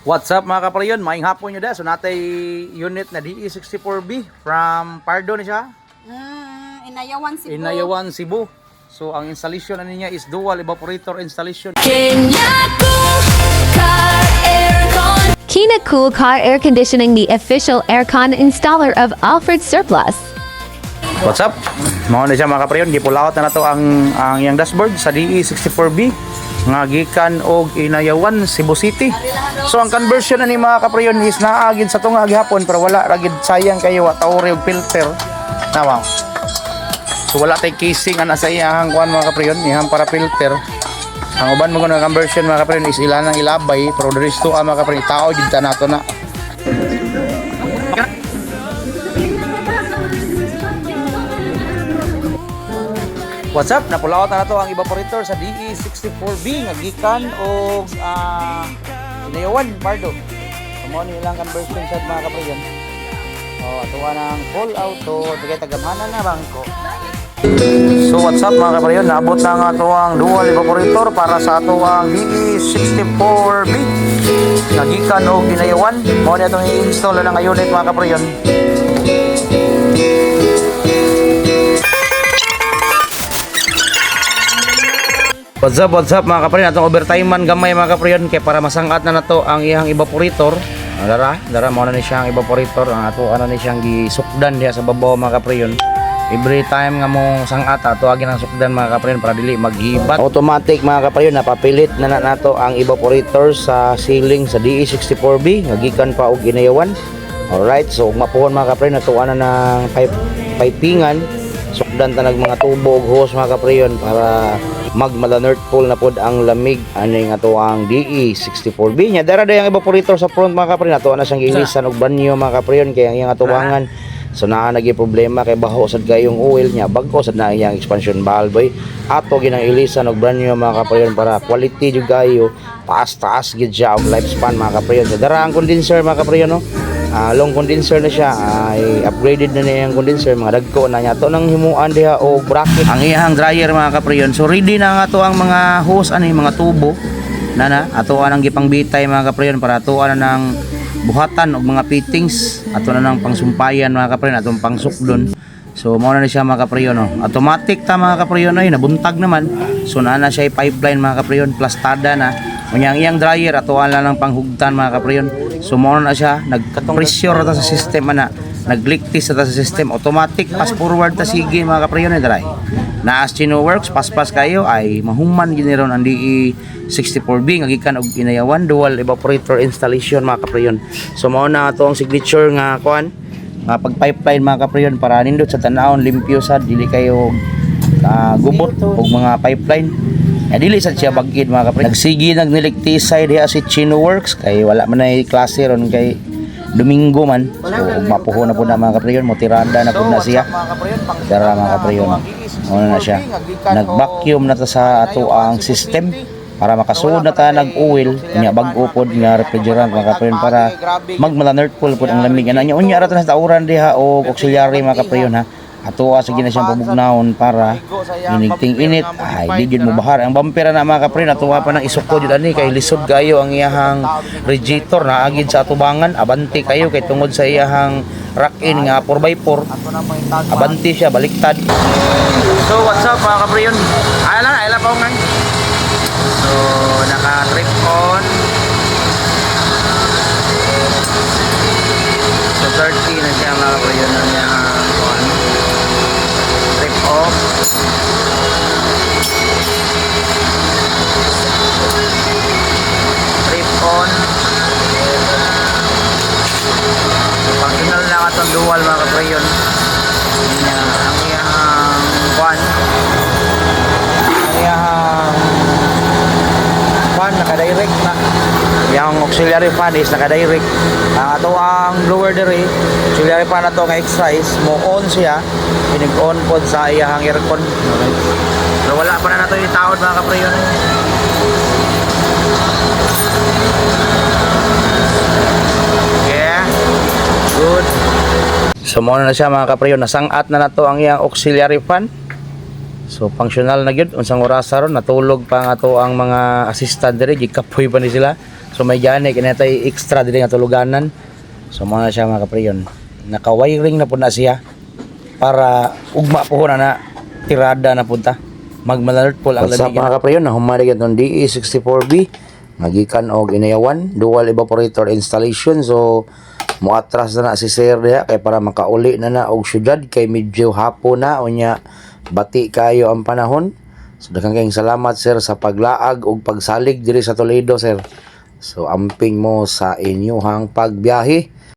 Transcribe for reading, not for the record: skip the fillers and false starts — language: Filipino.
What's up mga kaprayon? Maing hapon nyo da. So natay unit na DE64B from Pardo ni siya. Inayawan Cebu. Inayawan, Cebu. So ang installation na niya is dual evaporator installation. Kina Cool Car Air Conditioning, the official aircon installer of Alfred Surplus. What's up? Mao na siya mga kaprayon. Gipulaot na to ang iyang dashboard sa DE64B nga gikan og Inayawan, Cebu City. So ang conversion na ni mga kaprayon is naagid sa tunga gihapon pero wala ragid, sayang kayo wa tauri og filter. Nawa. So wala tay casing ana sa iyang kuan mga kaprayon, ihang para filter. Ang uban mo nga conversion mga kaprayon is ilanang ilabay pero diri sto mga kaprayon tao jud ta nato na. What's up? Napulaot na to ang evaporator sa DE64B nga gikan og Inayawan, Pardo. Kumo ni ilang conversion sa mga kaprayon. Atuwa ng full auto, tagay tagamana na bangko. So what's up mga kaprayon? Naabot na nga to ang dual evaporator para sa ato ang DE64B nga gikan og Inayawan. Mo ni atong i-install na nga unit mga kaprayon. What's up mga kaprayon, atong overtime man gamay mga kaprayon kay para masangat na nato ang iyang evaporator. Dara mo na ni siyang evaporator, ang ato ana ni siyang gisukdan diha sa babaw mga kaprayon. Every time nga mo sangat ato agi nang sukdan mga kaprayon para dili maghibat. Automatic mga kaprayon, napapilit na nato ang evaporator sa ceiling sa DE64B nga gikan pa og Inayawan. Alright, so mapuhon mga kaprayon natuan na ng pipingan, sukdan tanag mga tubo og hose mga kaprayon para magmala North Pole na pod ang lamig ani nga to ang DE64B nya. Dara day ang evaporator sa front mga kaprayon, ato na siyang giilisan og banyo mga kaprayon kay ang iyang atubangan. So naa nagi problema kay baho sad gayong oil nya, bag-o sad na iyang expansion valve. Ato ginang ilisan og banyo mga kaprayon para quality jud gayo, taas gid siya og lifespan mga kaprayon. So dara ang condenser mga kaprayon no. Long condenser na siya, ay upgraded na niya yung condenser, mga dagko na niya to nang himuan diha o bracket ang iyang dryer mga kaprayon. So ready na nga to ang mga hose ani mga tubo na ato anang gipang bitay mga kaprayon para ato na ng buhatan og mga fittings, ato na ng pangsumpayan mga kaprayon, atong pangsukdon. So mao na ni siya mga kaprayon no. Automatic ta mga kaprayon ay nabuntag naman. So naa na siya pipeline mga kaprayon, plastada na. Unyang iyang dryer ato na lang panghugtan mga kaprayon. So mao na siya nagka-pressure ta sa system ana, nag-leak-test ta sa system, automatic pass forward ta sige mga kaprayon ay dry. Naas chino works paspas kayo ay mahuman gid ron ang DE64B nga gikan og Inayawan dual evaporator installation mga kaprayon. So mao na ato ang signature nga kuan nga pag-pipeline mga kaprayon para nindot sa tan-awon limpyo sad, dili kayo gubot og mga pipeline. Dili sad siya bagid mga kaprayon. Nagsigi nagnilektisay diha si Chino Works kay wala man ay klase ron kay Domingo man. So mapuho na po na mga kaprayon, motirada na po na siya. Dara mga kaprayon, ano na siya, nag-vacuum na ta sa ato ang system para makasuod na ta nag-oil nya bag-o pod nga refrigerant mga kaprayon para magmala North Pole pod ang lamig ana nya. Unya ra ta sa tauran diha o auxiliary mga kaprayon ha. Ato sige na siyang pabugnahon para inigting init ay di gid mo bahar ang bumper na mga kaprayon. Ato pa nang isuko jud ani kay lisod kayo ang iyahang radiator na agid sa atubangan. Abanti kayo kay tungod sa iyahang rack-in nga 4x4, abanti siya baliktad. So what's up mga kaprayon, ay lang pa nga. So naka trip on, so 30 na siya mga kaprayon na niya trip off. Trip on. Functional na nga itong dual mga kaprayon. Ang iyang fan, naka-direct na. Yung auxiliary fan is naka-direct. Ang ato ang blower diri, auxiliary fan na to nga exercise, mo on siya, pinig-on pod sa iyang aircon. Pero wala pa na nato yung taod mga kaprayon. Yeah, good. So muna na siya mga kaprayon, nasangat na nato ang iyang auxiliary fan. So functional na gyud unsang orasa ron, natulog pa nga to ang mga assistant diri, gikapoy pa ni sila. So may gani kinatay extra dili nga tuluganan. So mo na siya mga kapriyon. Naka-wiring na pud na siya para ugma po na tirada na punta. Magmalalert po ang labi mga kapriyon na humalig itong DE64B magikan og inayawan dual evaporator installation. So muatras na si sir diha kay para makauli na og syudad kay medyo hapon na unya bati kayo ang panahon. So daghang kayong salamat sir sa paglaag ug pagsalig diri sa Toledo sir. So amping mo sa inyong pagbiyahe.